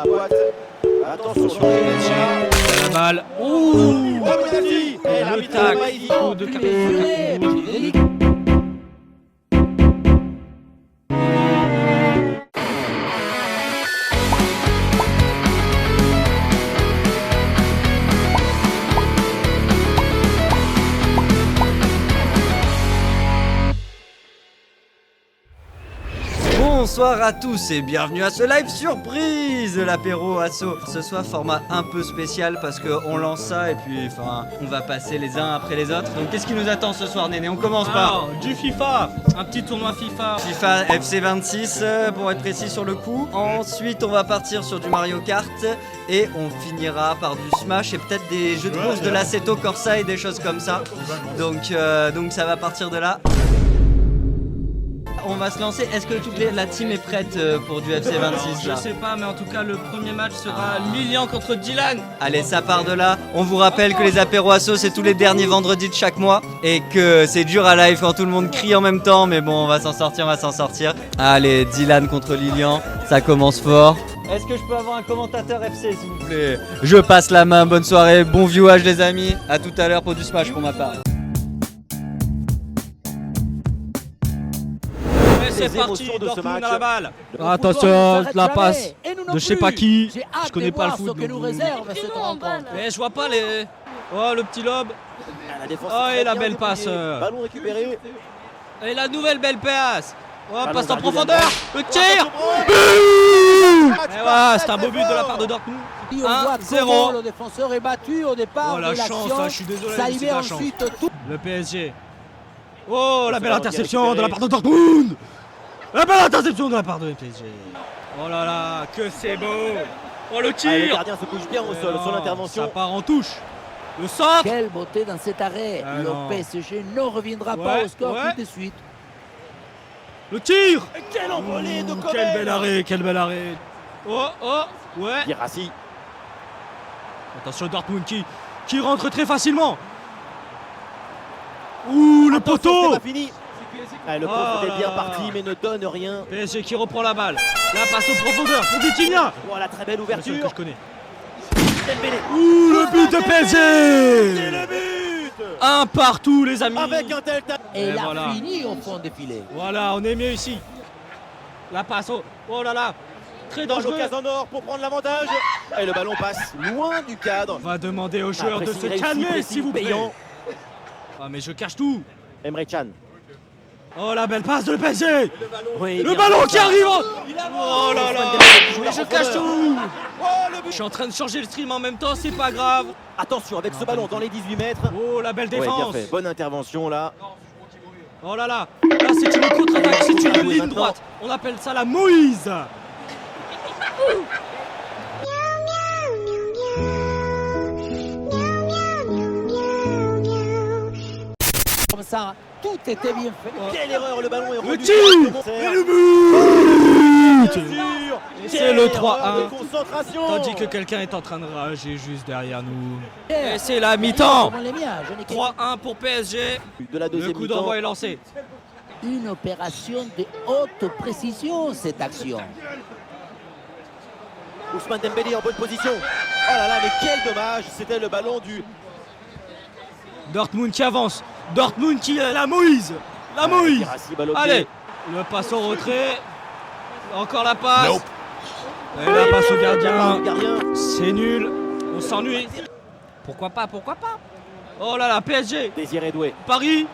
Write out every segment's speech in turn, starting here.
boîte. Attention sur La balle. Ouh, le tac de carton rouge. Bonsoir à tous et bienvenue à ce live surprise de l'apéro asso. Ce soir format un peu spécial parce qu'on lance ça et puis on va passer les uns après les autres. Donc qu'est-ce qui nous attend ce soir, Néné? On commence par du FIFA, un petit tournoi FIFA. FIFA FC 26 pour être précis sur le coup. Ensuite on va partir sur du Mario Kart et on finira par du Smash et peut-être des jeux de course de l'Assetto Corsa et des choses comme ça. Donc ça va partir de là. On va se lancer. Est-ce que toute la team est prête pour du FC 26 là? Je sais pas, mais en tout cas le premier match sera Lilian contre Dylan. Allez, ça part de là. On vous rappelle que les apéros assos c'est tous les derniers vendredis de chaque mois et que c'est dur à live quand tout le monde crie en même temps, mais bon, on va s'en sortir. Allez, Dylan contre Lilian, ça commence fort. Est-ce que je peux avoir un commentateur FC s'il vous plaît? Je passe la main, bonne soirée, bon viewage les amis. À tout à l'heure pour du Smash pour ma part. C'est parti, Dortmund dans la balle. Attention, la passe de je sais pas qui. Je connais pas le foot. foot. Que nous réserve cette rencontre. Mais je vois pas les. Oh, le petit lobe. Oh, et la belle passe. Ballon récupéré. Et la nouvelle belle passe. Oh, passe en profondeur. Le tir. Et voilà, c'est un beau but de la part de Dortmund. 1-0. Le défenseur est battu au départ. Oh, la de chance, l'action. je suis désolé. Ça mais y c'est met la chance. ensuite tout. Le PSG. Oh, la belle interception de la part de Dortmund. La belle interception de la part de PSG. Oh là là, que c'est beau. Oh, le Le tir. gardien se couche bien au sol, son intervention. Ça part en touche. Le centre. Quelle beauté dans cet arrêt. Ah Le non. PSG ne reviendra Ouais, pas au score ouais. tout de suite. Le tir. Quel envolé de Comen. Quel bel arrêt. Oh, ouais. Guirassy. Attention Dortmund qui rentre très facilement. Ouh, le poteau. C'est pas fini. Ah, le poteau Oh est là bien là. parti mais ne donne rien. PSG qui reprend la balle. La passe en profondeur pour Vitinha. Oh, la très belle Le seul que ouverture. je connais. Dembélé. Ouh, le but de C'est PSG. le but. Un partout les amis. Avec un tel talent. Et il a voilà. fini au fond des filets. Voilà, on est mieux ici. La passe, oh là là, très Dans dangereux. l'occasion en or pour prendre l'avantage. Et le ballon passe loin du cadre. On va demander aux joueurs de se Pressing réussi, calmer pressing s'il vous plaît. payant. Ah mais je cache tout. Emre Can. Oh la belle passe de le PSG. Oui, Le bien ballon fait, qui ça. arrive. Oh là là. Mais je cache tout. Oh, le but. Je suis en train de changer le stream en même temps, c'est pas grave. Attention avec ce ballon dans les 18 mètres. Oh la belle Ouais, bien défense. fait. Bonne intervention là. Oh là là. Là c'est une contre-attaque, c'est une ligne droite. On appelle ça la Moïse. Comme ça, tout était bien fait. Quelle erreur, le ballon est Le revenu tir. directement. Et le but. Bien sûr. C'est Quelle le erreur 3-1. de concentration. Tandis que quelqu'un est en train de rager juste derrière nous. Et c'est la mi-temps. Comme les miens, je n'ai 3-1 pour PSG. de la Le deuxième coup mi-temps. d'envoi est lancé. une opération de haute précision, cette action. Ousmane Dembélé en bonne position. Oh là là, mais quel dommage. C'était le ballon du... Dortmund qui avance. Dortmund qui est la Moïse. La Moïse. Guirassy, balle au pied. Allez. Le passe au retrait. Encore la passe. Et la passe au gardien. Le gardien. C'est nul. On s'ennuie. Pourquoi pas, pourquoi pas. Oh là là, PSG. Désiré Doué. Paris.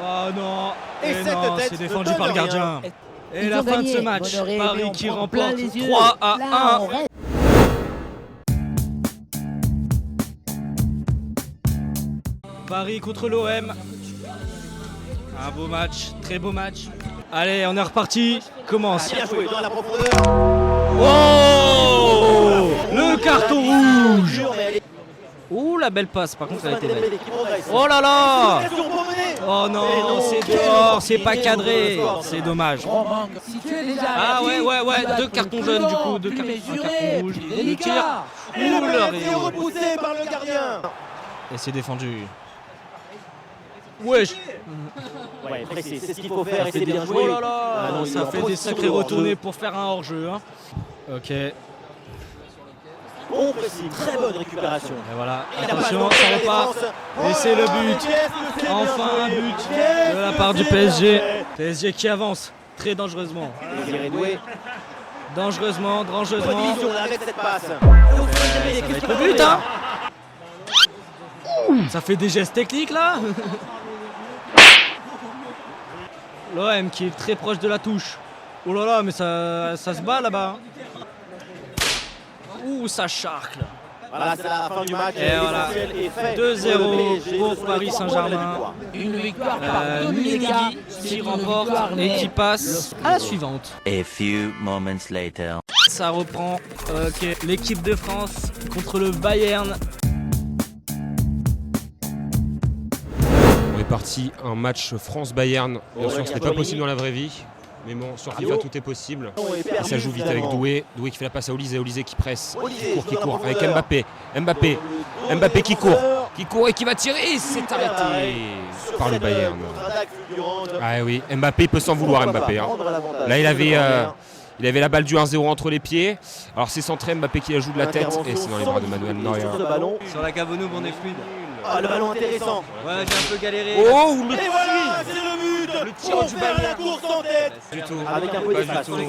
Oh non. Et cette non, tête c'est ne défendu donne par le rien. gardien. Et Ils la ont fin de gagné, ce match. Bolloré, mais Paris on qui prend plein remporte les yeux. 3 à Là, 1. on reste. Paris contre l'OM. Un beau match, très beau match. Allez, on est reparti. Commence. Bien joué dans la profondeur. Oh, le carton rouge. Dur, mais elle est- Ouh, la belle passe. Par contre, elle a Ousmane été belle. Dembélé qui progresse. Oh là là. Pression pour mener. Oh Et non, non, c'est quelle dehors, c'est pas opportunité cadré. pour le C'est dommage. On manque. Si tu es déjà Ah averti, ouais, tu vas deux être cartons plus jaunes du long, coup, deux plus cartons, un mesuré, carton rouge, plus le délicat. tir. Et Ouh, le là, penalty est repoussé par le gardien. Et c'est défendu. Wesh. Ouais, pressé, c'est ce qu'il faut faire et c'est bien joué. Oh là là, Ah non, il est ça en fait des position sacrés de retournés hors-jeu. pour faire un hors-jeu. Hein. Ok. Bon pressing, très bonne récupération. Et voilà, Et la attention, passe ça dans la repart. défense. Et c'est le but. Qu'est-ce que c'est bien Enfin un joué. but Qu'est-ce de la que part du c'est bien PSG. fait. PSG qui avance très dangereusement. Désiré Doué. Dangereusement, Bonne dangereusement. vision là avec cette passe. Ça va être le but, hein. Ça fait des gestes techniques là. L'OM qui est très proche de la touche. Oh là là, mais ça se bat là-bas. Ouh, ça charcle. Voilà, c'est la fin du match. Et voilà. L'essentiel est fait. 2-0 le PSG, pour ce sont les Paris 3 points de la Saint-Germain. victoire. Une victoire par Niki Dominica qui remporte et qui passe à la suivante. A few moments later. Ça reprend. Ok, l'équipe de France contre le Bayern. On est parti un match France-Bayern. Bien sûr, ce n'est pas possible dans la vraie vie. Mais bon, sur FIFA, tout est possible. Et ça joue vite avec Doué. Doué qui fait la passe à Olysée. Olysée qui presse. Qui court avec Mbappé. Mbappé qui court et qui va tirer. C'est arrêté par le Bayern. Ah oui, Mbappé peut s'en vouloir, Mbappé. Hein. Là, il avait la balle du 1-0 entre les pieds. Alors c'est centré, Mbappé qui la joue de la tête. Et c'est dans les bras de Manuel Neuer. Sur la Cavonou, on est fluide. Ah, le ballon intéressant. Ouais, j'ai un peu galéré. Oh, le Et voilà, c'est le but. Le tir du ballon. La course en tête. Du tout. Avec un peu Pas d'espace. du tout.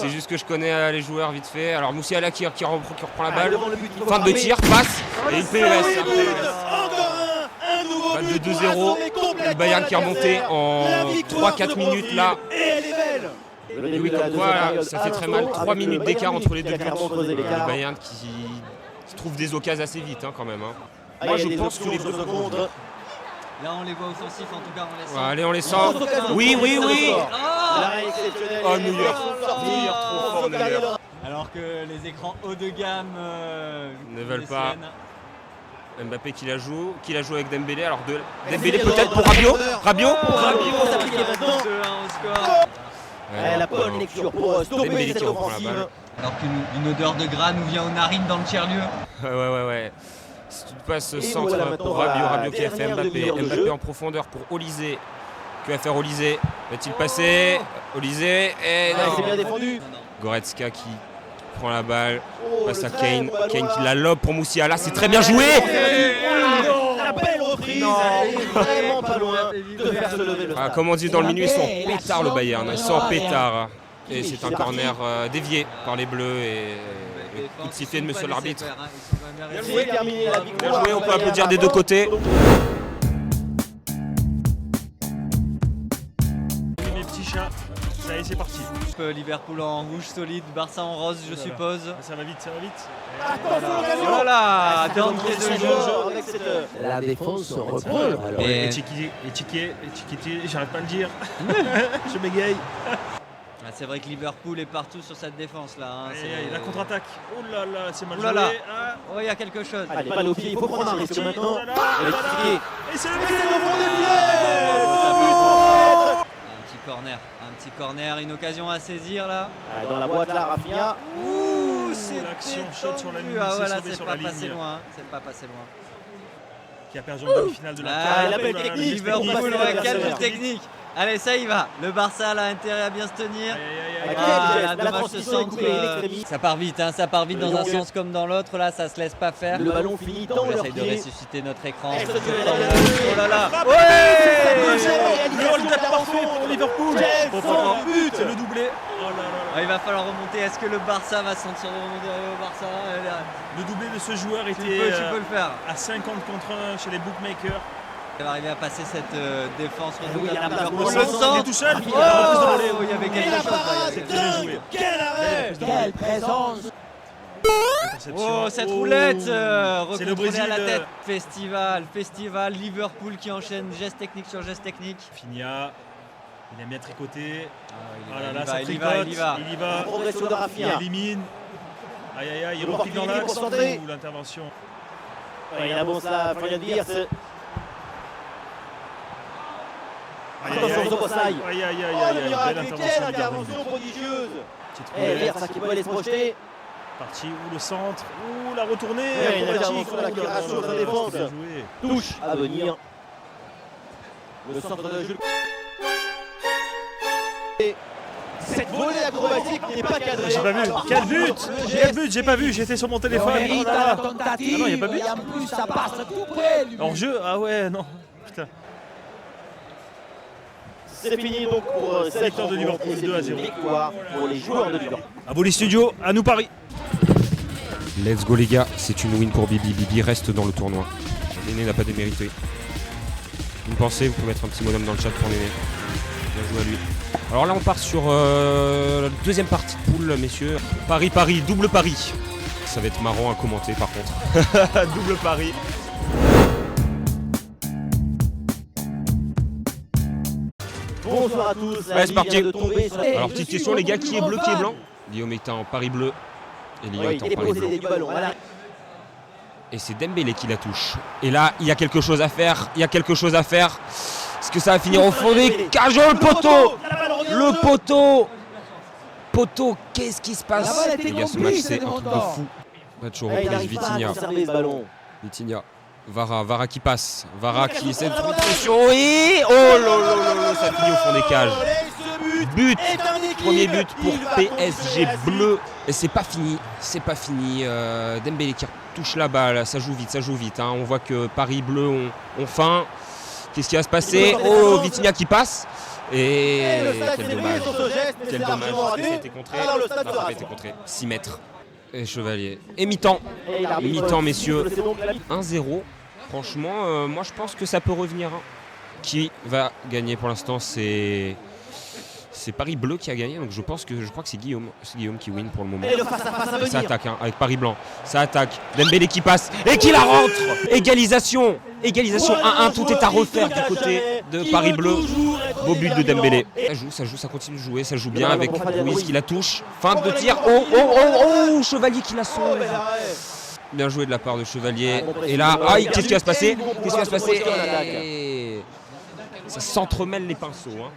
C'est juste que je connais les joueurs vite fait. Alors Moussiala qui reprend la balle. Devant le but, il faut Fin de frapper. tir, passe. Et une PES. Encore un nouveau Balle de but pour 2-0. assommer complètement Le Bayern qui est remonté l'adversaire. en La victoire 3-4 se minutes profile. là. Et elle est belle. Le Et début oui, de la comme deuxième quoi, période ça à fait très l'instant, mal. 3 avec minutes le d'écart Bayern entre les qui deux a buts. clairement creusé l'écart. Le Bayern qui trouve des occasions assez vite hein, quand même. Hein. Ah, Moi il y a je des pense que les options, deux je contre. Là, on les voit offensifs, en tout cas, on les sent. Ouais, allez, on les sent. Grosse occasion. Oui. L'arrêt exceptionnel. Oh, Et Neuer. sortir. Neuer, trop fort, Neuer. Alors que les écrans haut de gamme Ne veulent des pas. siennes. Mbappé qui la joue avec Dembélé. Alors Dembélé peut-être pour Rabiot. Rabiot. Rabiot s'appliquer maintenant. 2-1 au score. Ouais, la bonne lecture pour stopper Dembélé cette qui reprend la offensive. balle. Alors qu'une odeur de gras nous vient aux narines dans le tiers-lieu. Ouais. C'est une passe Et centre voilà maintenant pour Rabiot. la Rabiot qui a fait dernière Mbappé. demi-heure de Mbappé jeu. en profondeur pour Olysée. Que va faire Olysée? Va-t-il passer? Olysée et Ah, c'est non. bien défendu. Goretzka qui prend la balle. Oh, Passe le à très Kane. bon ballon Kane qui là. la lobe pour Moussiala. C'est très bien joué. La belle reprise. Non. Elle est vraiment pas loin de faire se lever le Ah, stade. comme on dit dans le milieu, ils sont en pétard le Bayern. Ils sont en pétard. Et c'est un corner dévié par les Bleus et coup de sifflet de monsieur l'arbitre. C'est terminé la victoire. Bien joué, on peut applaudir des deux côtés. Mes petits chats, ça y est, c'est parti. Liverpool en rouge solide, Barça en rose, je suppose. Ça va vite, ça va vite. Attention, Oh là là, Très bonne d'entrée de position jeu. avec cette La défense reprend. Alors, Et- Étiqueté, j'arrête pas à le dire. Je bégaye. Ah, c'est vrai que Liverpool est partout sur cette défense là. Hein, Aïe, c'est- aïe, la contre-attaque. Oh là là, c'est mal Oh là joué. là. Ah, Oh, il y a quelque chose. Allez, balle au pied, il faut prendre un risque maintenant. oh là là, Elle est oh là là. titillée. Et c'est le Et but. c'est le fond des Un petit corner, une occasion à saisir là. pieds. Dans la boîte là, Rafinha. Ouh, c'est l'action chaude sur la ligne, Ah c'est voilà, sauvé c'est sur pas la passé ligne. loin. C'est pas passé loin. Qui a perdu en demi-finale de la Ah, CAN. la belle Oh là là, technique, Liverpool, passer ouais, l'adversaire. quelle technique. Allez, ça y va. Le Barça a intérêt à bien se tenir. Aïe, aïe, aïe, Avec aïe. quel Ah, geste, là, la dommage, ce transition est centre, coupée in extremis. ça part vite, hein, ça part vite dans un sens comme dans l'autre. Là, ça se laisse pas faire. Le ballon finit dans On leur essaye de pied. ressusciter notre écran. Exceptionnel. Oh là là. Deuxième Ouais. réalisation de la parfait pour Liverpool. Quel centre but. C'est le doublé. Oh là là là. Ah, il va falloir remonter. Est-ce que le Barça va se sentir remonter au Barça? Le doublé de ce joueur Tu était peux le faire. à 50 contre 1 chez les bookmakers. Il va arriver à passer cette défense oui, il y a la place redoutable. pour Le le Il est centre. tout seul. Oh, il y avait Et quelque la chose. là, il y parade avait quelque bien dingue. joué. Quel arrêt. quelle présence. Interception. Oh, cette Oh. roulette C'est le recontrôlée Brésil. à la tête. Festival, Liverpool qui enchaîne geste technique sur geste technique. Figna, il aime bien tricoter. Ah, Oh là là, ça il y tricote. va. Il y va. Progression de Il Rafinha. élimine. Aïe aïe aïe, il Le repique dans portier l'axe. concentré. Ouh, l'intervention. Il avance là, Florian Wirtz. Aïe, aïe, Attention, aïe. Szoboszlai. Aïe aïe aïe Oh, aïe le aïe, miracle, belle quelle intervention du gardien. intervention prodigieuse. Petite Et roulette. Wirtz qui peut aller se projeter. Parti, ou le centre, ou la retournée. Ouais, une acrobatique. intervention là qui Oh là là rassure là sa là, défense. c'est bien joué. Touche à venir. Le centre de Jules. Et Cette volée acrobatique n'est pas cadrée. J'ai pas vu. Alors, Quel but le Quel geste but J'ai pas vu, j'étais sur mon téléphone. Oh Mérite là la là. tentative. Ah non, y a pas but. Et en plus, ça passe tout près. lui. Hors jeu Ah ouais, non. Putain. C'est fini donc pour cette Victoire de Liverpool, rencontre. 2 à C'est 0. une victoire pour les joueurs de Liverpool. À les studios, à nous Paris. Let's go les gars, c'est une win pour Bibi. Bibi reste dans le tournoi. Néné n'a pas démérité. Une pensée, vous pouvez mettre un petit bonhomme dans le chat pour Néné. Bien joué à lui. Alors là on part sur la deuxième partie de poule messieurs. Paris, double Paris. Ça va être marrant à commenter par contre. Double Paris. Bonsoir à tous. La Ouais, c'est vie parti. vient de tomber sur- Alors petite question les gars, qui est bleu, qui est blanc? Guillaume est en Paris bleu et Lyon Oui, est en il est Paris blanc. possédé du ballon. Voilà. Et c'est Dembélé qui la touche. Et là, il y a quelque chose à faire. Est-ce que ça va finir au fond des cages? Oh, le poteau! Le poteau! Poteau, qu'est-ce qui se La passe? balle était Les gars, ce match, complice, c'est un c'est truc de bon. fou. Match au Ah, il reprise, n'arrive pas à Vitinha. conserver ce ballon. Vitinha. Vara qui passe. Vara qui essaie de trouver une solution. Et oh là là là là, ça finit au fond des cages. But! Premier but pour PSG bleu. Et c'est pas fini. Dembélé qui touche la balle. Ça joue vite. Hein. On voit que Paris bleu ont faim. Qu'est-ce qui va se passer? Oh, Vitinha qui passe. Et quel dommage. Quel dommage. Est-ce que ça a été contré? Alors, le stade Non, ça n'a sera pas été contré. 6 mètres. Et Chevalier. Et mi-temps. Et l'arbitre Mi-temps, messieurs. c'est donc la- 1-0. Franchement, moi je pense que ça peut revenir. Hein. Qui va gagner pour l'instant? C'est Paris bleu qui a gagné. Donc je crois que c'est Guillaume. C'est Guillaume qui win pour le moment. Et le face-à-face à Et ça venir. attaque hein, avec Paris blanc. Ça attaque. Dembélé qui passe et qui la rentre. Égalisation. 1-1. Tout est à refaire du côté de Paris bleu. Beau but de Dembélé. Ça joue, ça continue de jouer. Ça joue bien avec Ruiz qui la touche. Fin de tir. Oh, Chevalier qui la sauve. Bien joué de la part de Chevalier. Et là, qu'est-ce qui va se passer? Et ça s'entremêle les pinceaux. Hein.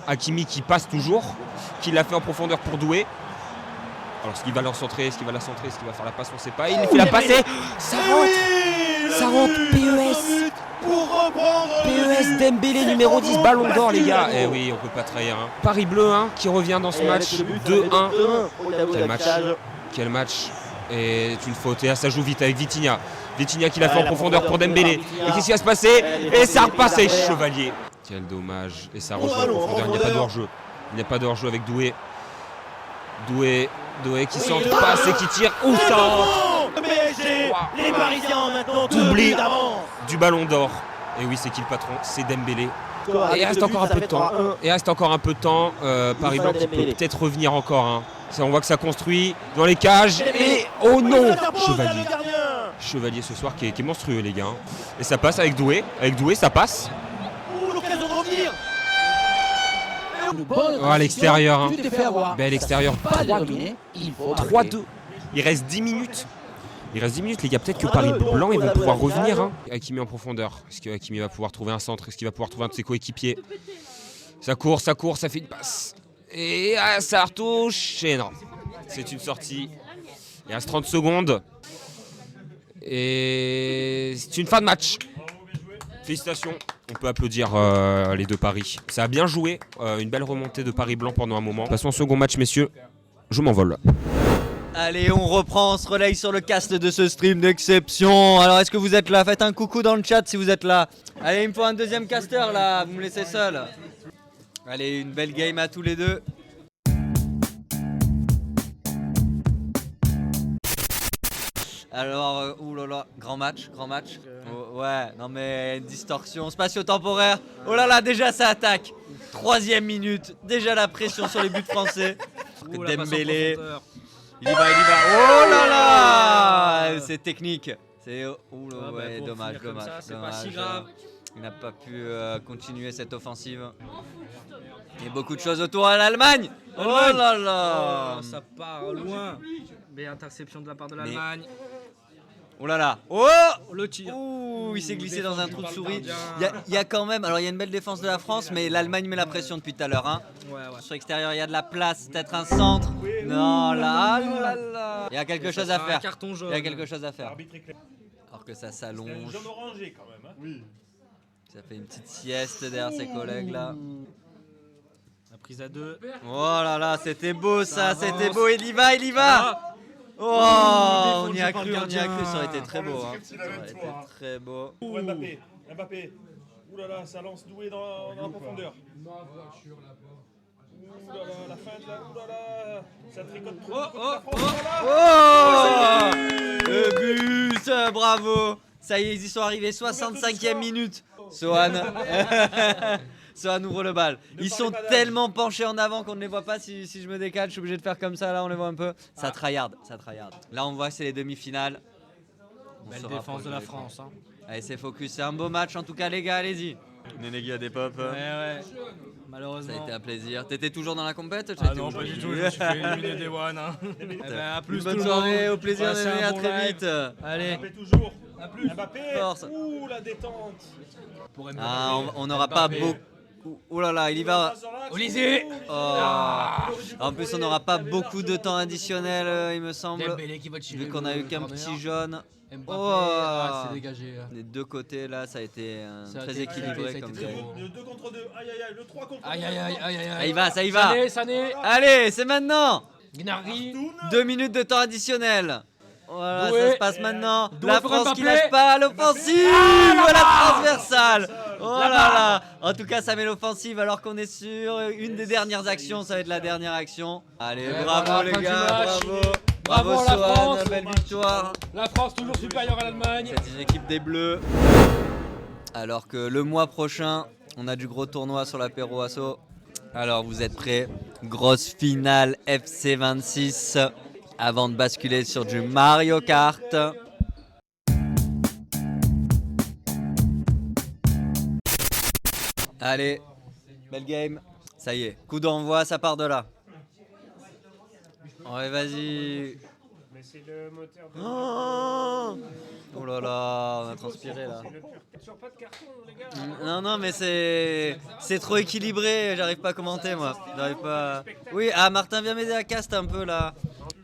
Hakimi qui passe toujours. Qui l'a fait en profondeur pour Doué. Alors, est-ce qu'il va la centrer? Est-ce qu'il va faire la passe? On ne sait pas. Il fait la passe et ça rentre. PES. PES Dembélé numéro 10, ballon d'or les gars. Eh oui, on peut pas trahir. Hein. Paris bleu hein, qui revient dans ce match. 2-1. Quel match. Et une faute. Et là, ça joue vite avec Vitinha. Vitinha qui l'a fait en profondeur pour Dembélé. Et qu'est-ce qui va se passer? Et ça repasse avec Chevalier. Quel dommage. Et ça rejoue en profondeur. Il n'y a pas de hors-jeu. Avec Doué. Doué qui centre, passe et qui tire. Où ça rentre? Le PSG, les Parisiens maintenant Doublé d'avance. du ballon d'or. Et oui, c'est qui le patron? C'est Dembélé. Et il reste encore un peu de temps. Paris blanc qui peut peut-être revenir encore. Hein. Ça, on voit que ça construit dans les cages. Et oh non, Chevalier ce soir qui est monstrueux les gars. Hein. Et ça passe avec Doué. Ça passe. L'occasion de revenir. Oh, à l'extérieur. Hein. Tu te fais avoir. Ben, à l'extérieur. Pas terminé, il faut 3-2. Il reste 10 minutes. Les gars. Peut-être que Paris blanc ils vont pouvoir revenir. Hein. Hakimi en profondeur. Est-ce que Hakimi va pouvoir trouver un centre? Est-ce qu'il va pouvoir trouver un de ses coéquipiers? Ça court, ça fait une passe. Et ça retouche. Et non. C'est une sortie. Il reste 30 secondes. Et c'est une fin de match. Félicitations. On peut applaudir les deux paris. Ça a bien joué. Une belle remontée de Paris blanc pendant un moment. Passons au second match, messieurs. Je m'envole. Allez, on reprend, on se relaye sur le cast de ce stream d'exception. Alors, est-ce que vous êtes là? Faites un coucou dans le chat si vous êtes là. Allez, il me faut un deuxième caster là, vous me laissez seul. Allez, une belle game à tous les deux. Alors, oulala, grand match. Oh, ouais, non mais une distorsion spatio-temporaire. Oh là là, déjà ça attaque. 3e minute, déjà la pression sur les buts français. Oh, la passe en Dembélé, profondeur. il y va. Oh là là, c'est technique. C'est ouais, bah, pour dommage. finir comme ça, c'est pas si grave. Il n'a pas pu continuer cette offensive. Il y a beaucoup de choses autour à l'Allemagne. Oh là là. Oh, ça part loin. Mais interception de la part de l'Allemagne. Oh là là. Oh, le tir. ouh, il s'est glissé dans un trou de souris. gardien. Il y a quand même, alors il y a une belle défense de la France, mais l'Allemagne met la pression depuis tout à l'heure. Hein. Ouais. Sur l'extérieur, il y a de la place, peut-être un centre. Non, là, là, là. Il y a quelque chose à faire. Un carton jaune. Il y a quelque chose à faire. Alors que ça s'allonge. orangé quand même. Hein. Oui. Ça fait une petite sieste derrière ses collègues là. prise à 2. Oh là là, c'était beau ça, c'était beau. Il y va, il y va. Oh, on y a cru, ça aurait été très beau. Hein. Ça aurait été très beau. Mbappé. Ouh là là, ça lance Doué dans la profondeur. Ouh là là, la feinte là, ouh là là. Ça tricote trop. Oh, le but, bravo. Ça y est, ils y sont arrivés, 65e minute. Sohan. Sohan ouvre le bal. Ils sont tellement penchés en avant qu'on ne les voit pas si je me décale. Je suis obligé de faire comme ça, là on les voit un peu. Ça tryhard. Là on voit c'est les demi-finales. Belle défense de la France. Hein. Allez, c'est focus, c'est un beau match en tout cas les gars, allez-y. Nenegui a des pop. Ouais. Malheureusement. Ça a été un plaisir. T'étais toujours dans la compète? Ah non, pas du tout, je me suis fait éliminer des one. Hein. À plus, bonne tout le soirée, monde. au plaisir de Passez un à bon très live. vite. Allez. Mbappé toujours. À plus. Mbappé. Force. Ouh la détente. Ah, on n'aura pas beaucoup. Oh là là, il y va. Olysée. Oh. En plus, on n'aura pas beaucoup de temps additionnel, il me semble. Dembélé qui va tirer Vu qu'on a eu le qu'un corner. petit jaune. Mbappé, Oh. c'est dégagé. Les deux côtés, là, ça a été Ça a très été équilibré. ça a été Comme très ça. beau. Le 2 contre 2. Aïe aïe aïe. Le 3 contre 2. Aïe. Ça y va, ça y va. Sané. Allez, c'est maintenant. Gnarry. 2 minutes de temps additionnel. Voilà, Doué. ça se passe maintenant. Doué La pour France qui Mbappé. lâche pas l'offensive. La transversale. Oh là là. En tout cas, ça met l'offensive alors qu'on est sur une des dernières actions. Ça va être la dernière action. Allez, Et bravo voilà, les fin du gars, match. bravo Bravo à la Sohan, France. belle victoire. La France toujours supérieure à l'Allemagne. C'est une équipe des Bleus. Alors que le mois prochain, on a du gros tournoi sur l'apéro asso. Alors vous êtes prêts? Grosse finale FC26 avant de basculer sur du Mario Kart. Allez, belle game. Ça y est, coup d'envoi, ça part de là. Ouais, vas-y. Mais c'est le moteur de. Oh là là, on a transpiré là. Sur pas de carton, les gars. Non, mais c'est trop équilibré, j'arrive pas à commenter moi. J'arrive pas. Oui, Martin, viens m'aider à caster un peu là.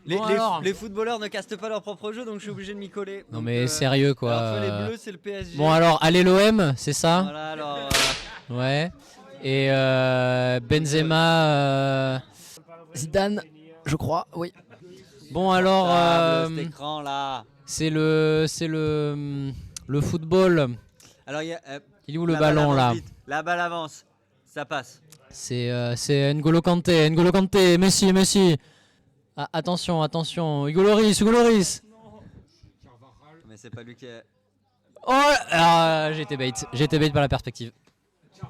Les footballeurs ne castent pas leur propre jeu, donc je suis obligé de m'y coller. Non Donc, mais sérieux quoi. Alors que les Bleus, c'est le PSG. Bon alors, allez l'OM, c'est ça? Voilà, alors. Ouais. Et Benzema, Zidane, je crois, oui. Bon alors, cet écran là. c'est le football. Alors, il y a. Il est où le la balle ballon avance là? vite. La balle avance, ça passe. C'est N'Golo Kanté, Messi. Ah, attention, Hugo Lloris. Mais c'est pas lui qui est. Oh, j'ai été bait par la perspective.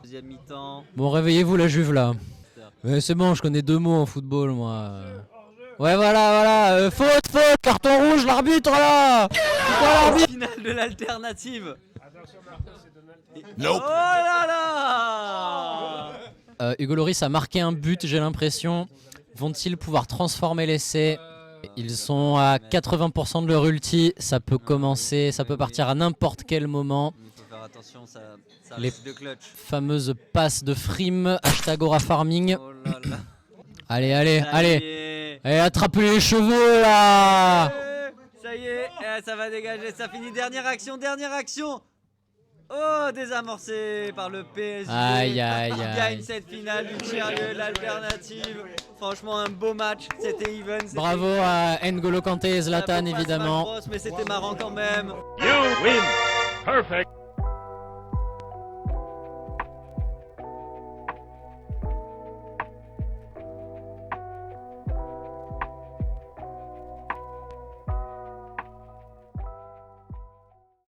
Deuxième mi-temps. Bon, réveillez-vous la Juve là. Mais c'est bon, je connais 2 mots en football moi. Ouais, voilà. Faute, carton rouge, l'arbitre là. Finale de l'alternative. Attention, Martin, c'est Donald. Oh là là. Hugo Lloris a marqué un but, j'ai l'impression. Vont-ils pouvoir transformer l'essai? Ils sont à 80% de leur ulti. Ça peut commencer, ça peut partir à n'importe quel moment. Il faut faire attention, ça Les risque de clutch. fameuses passes de frime, #AuraFarming. Oh là là. Allez. Ça y est. Allez, attrapez les cheveux là. Ça y est, ça va dégager, ça finit. Dernière action. Oh, désamorcé par le PSG. Aïe. Qui gagne cette finale du tiers-lieu, l'alternative. Franchement, un beau match. C'était even. Bravo à N'Golo Kanté et Zlatan Ça vaut pas évidemment. Smash Bros, mais c'était marrant quand même. You win. Perfect.